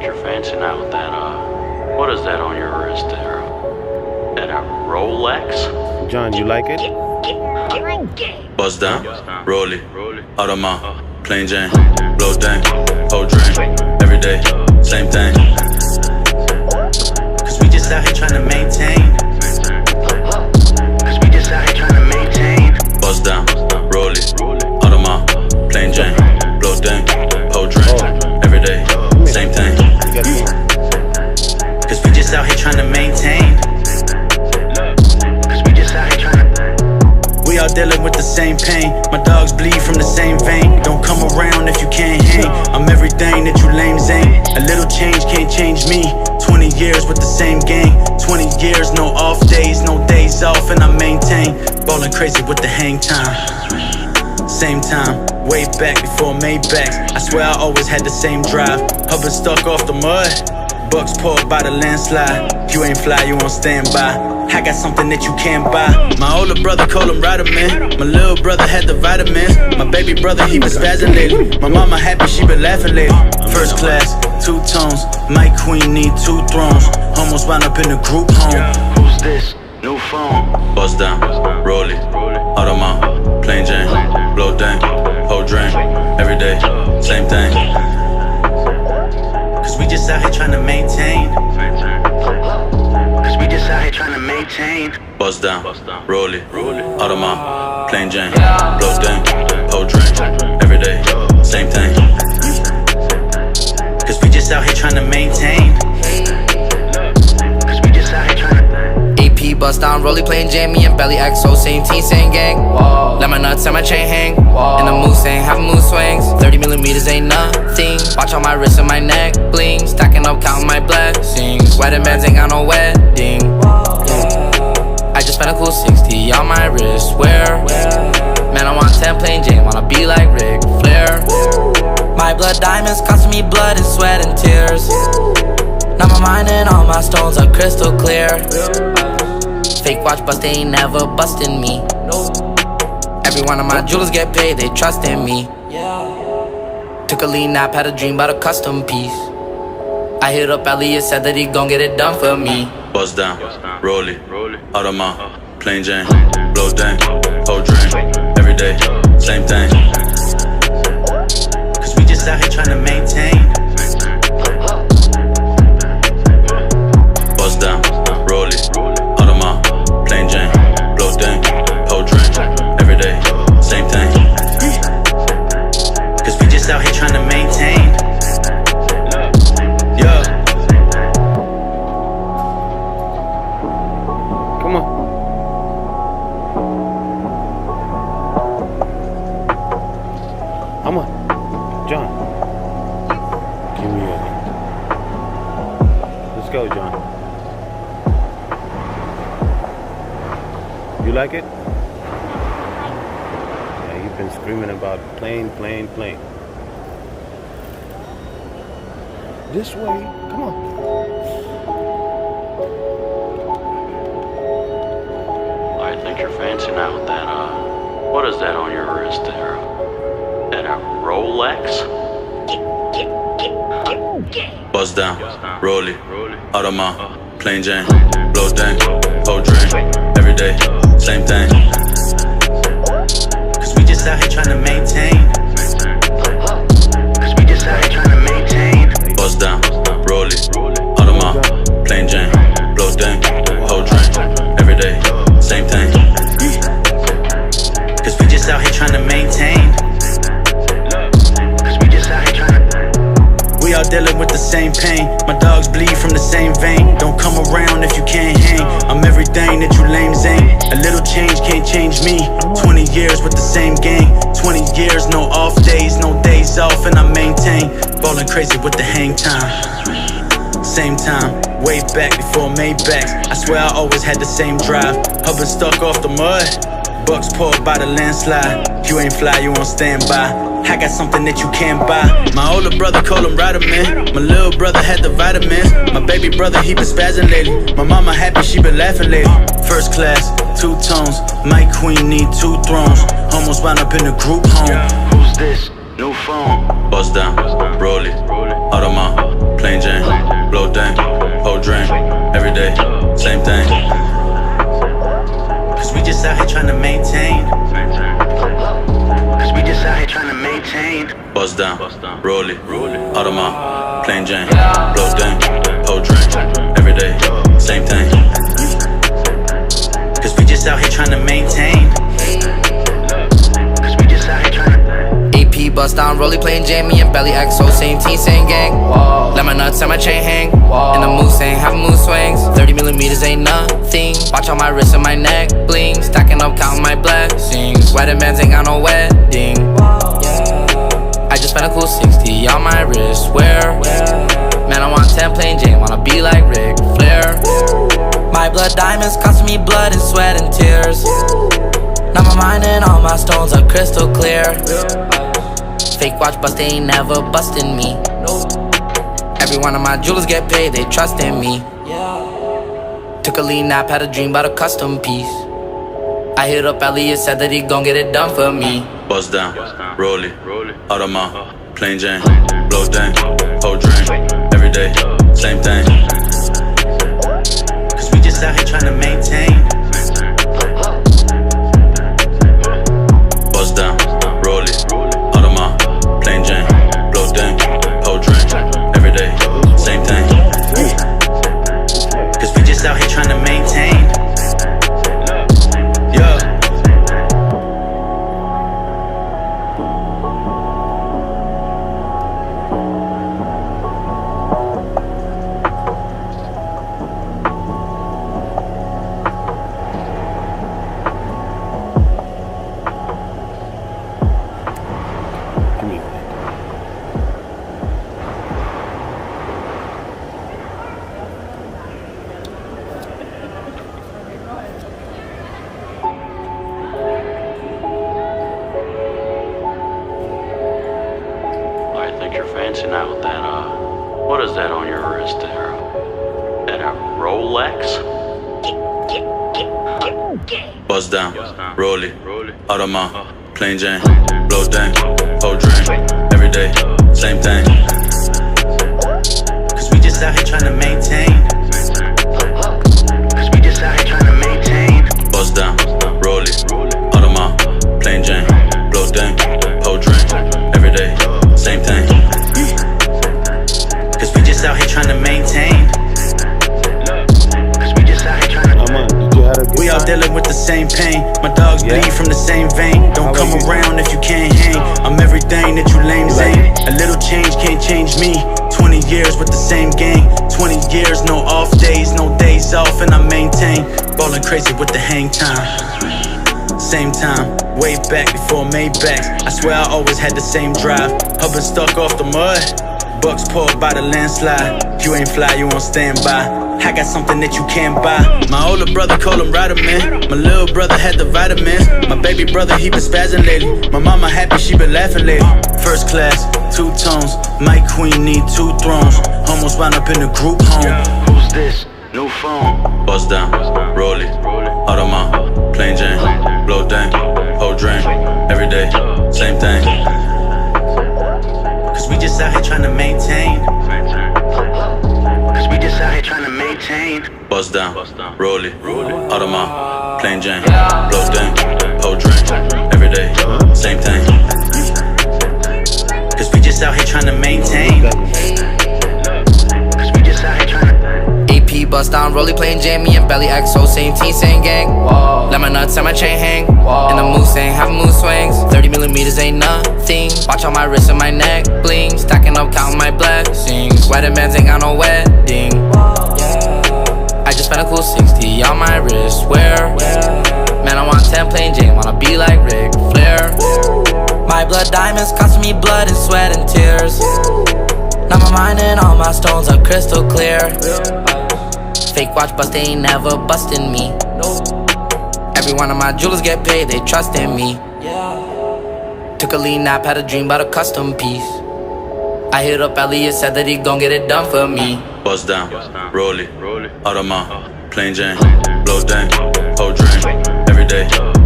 think you're fancying out that, what is that on your wrist there? That a Rolex? John, you like it? Buzz down, roll it, Audemars, plain Jane, blow dang, whole drink, every day, same thing. Cause we just out here trying to maintain. Cause we just out here trying to maintain. Buzz down, roll it, Audemars, plain Jane, blow dang, whole drink, every day, same thing. Cause we just out here trying to maintain. We all dealing with the same pain. My dogs bleed from the same vein. Don't come around if you can't hang. I'm everything that you lames ain't. A little change can't change me. 20 years with the same gang. 20 years, no off days, no days off, and I maintain. Ballin' crazy with the hang time. Same time, way back before Maybachs. I swear I always had the same drive. Hubbard stuck off the mud. Bucks poured by the landslide. You ain't fly, you on standby. I got something that you can't buy. My older brother called him Riderman. My little brother had the vitamins. My baby brother, he was spazzing lately. My mama happy, she been laughing lately. First class, 2 tones. My queen need 2 thrones. Almost wound up in the group home. Who's this? New phone. Buzz down, roll it, Audemars, plain Jane, blow dang, whole drink, every day, same thing. Cause we just out here trying to maintain. Cause we just out here trying to maintain. Buzz down, roll it, Audemars, plain Jane, blow dang, whole drink, every day, same thing. Cause we just out here trying to maintain. Cause we just out here trying to. AP bust down, rollie plain Jane, me and Belly XO, same team, same gang. Let my nuts and my chain hang. And the moose ain't having mood swings. 30mm ain't nothing. Watch on my wrist and my neck bling. Stacking up, counting my blessings. Wedding bands ain't got no wedding. I just spent a cool 60 on my wrist. Where? Man, I want 10 plain Jane, wanna be like Ric Flair. My blood diamonds costing me blood and sweat and tears. Now my mind and all my stones are crystal clear. Fake watch bust, they ain't never busting me. Every one of my jewelers get paid, they trust in me. Took a lean nap, had a dream about a custom piece. I hit up Elliot, said that he gon' get it done for me. Buzz down, roll it, Audemars, plain Jane, blow dang, whole drink, every day, same thing. Cause we just out here trying to maintain. Buzz down, roll it, Audemars, plain Jane, blow dang, whole drink, every day, same thing. Cause we just out here trying to maintain. Yeah. Come on. Come on. John. Give me your hand. Let's go, John. You like it? Yeah, you've been screaming about plane. This way. Come on. I think you're fancying out that, what is that on your wrist there? That a Rolex? Buzz down, roll it, Audemars, plain Jane, blow dang, whole drink, every day, same thing. Cause we just out here trying to maintain. Cause we just out here trying to maintain. Buzz down, roll it, Audemars, plain Jane, blow dang, whole drink, every day, same thing. Cause we just out here trying to maintain. Cause we just out here trying to. We all dealing with the same pain. My dogs bleed from the same vein. Don't come around if you can't hang. I'm everything that you lames ain't. A little change can't change me. 20 years with the same gang. 20 years, no off days, no days off, and I maintain. Ballin' crazy with the hang time. Same time, way back before Maybachs. I swear I always had the same drive. Hubbard stuck off the mud. Bucks poured by the landslide. You ain't fly, you on standby. I got something that you can't buy. My older brother called him Riderman. My little brother had the vitamins. My baby brother, he been spazzing lately. My mama happy, she been laughing lately. First class, 2 tones. My queen need 2 thrones. Almost wound up in the group home. Who's this? new phone. Bust down, roll it, Audemars, plain Jane, blow dang, whole drain, every day, same thing. Cause we just out here trying to maintain. Cause we just out here trying to maintain. Bust down, roll it, Audemars, plain Jane, blow dang, whole drain, every day, same thing. Cause we just out here trying to maintain. Cause we just out here trying to. AP bust down, Rolly playing Jamie and Belly XO, same team, same gang. Let my nuts and my chain hang. And the moose ain't having mood swings. 30 millimeters ain't nothing. Watch on my wrist and my neck bling. Stacking up, counting my blessings. Wedding bands ain't got no wedding. I just spent a cool 60 on my wrist. Where? Man, I want 10 plain Jane, wanna be like Ric Flair. My blood diamonds costing me blood and sweat and tears. Now my mind and all my stones are crystal clear. Fake watch bust, they ain't never busting me. Every one of my jewelers get paid, they trust in me. Took a lean nap, had a dream about a custom piece. I hit up Elliot, said that he gon' get it done for me. Bust down, roll it, Audemars, plain Jane, blow dang, whole drain, every day, same thing. Cause we just out here trying to maintain. Bust down, roll it, Audemars, plain Jane, blow dang, whole drain, every day, same thing. Cause we just out here trying to maintain. Yeah. Give me that. I think you're fancying out that, what is that on your wrist there? That a Rolex? Bust down, roll it, Audemars, plain Jane, blow dang, whole drain, every day, same thing. Cause we just out here trying to maintain. Cause we just out here trying to maintain. Bust down, roll it, Audemars, plain Jane, blow dang, whole drain, every day, same thing. Cause we just out here trying to maintain. Cause we just out here trying to. Come on, did you have a good We all time? dealing with the same pain. My dogs Yeah. bleed from the same vein. Don't How come about you? around if you can't hang. I'm everything that you lames You like ain't. A little change can't change me. 20 years with the same gang. 20 years, no off days, no days off, and I maintain. Ballin' crazy with the hang time. Same time, way back before Maybachs. I swear I always had the same drive. I've been stuck off the mud. Bucks poured by the landslide. You ain't fly, you on standby. I got something that you can't buy. My older brother called him Riderman. My little brother had the vitamins. My baby brother, he been spazzing lately. My mama happy, she been laughing lately. First class, 2 tones. My queen need 2 thrones. Almost wound up in the group home. Who's this? New phone. Bust down, roll it, Audemars, plain Jane, blow dang, whole drain, every day, same thing. Cause we just out here trying to maintain. Cause we just out here trying to maintain. Bust down, roll it, Audemars, plain Jane, blow dang, whole drain, every day, same thing. Cause we just out here trying to maintain. Cause we just out here trying to. AP bust down, Rolly playing Jamie and Belly XO, same team, same gang. Let my nuts and my chain hang. And the moose ain't having mood swings. 30 millimeters ain't nothing. Watch on my wrist and my neck bling. Stacking up, counting my blessings. Wedding bands ain't got no wedding. I just spent a cool 60 on my wrist. Where? Man, I want 10 plain Jane, wanna be like Ric Flair. My blood diamonds costing me blood and sweat and tears. Now my mind and all my stones are crystal clear. Fake watch bust, they ain't never busting me. Every one of my jewelers get paid, they trust in me. Took a lean nap, had a dream about a custom piece. I hit up Elliot, said that he gon' get it done for me. Bust down, roll it, Audemars, plain Jane, blow dang, whole drain, every day.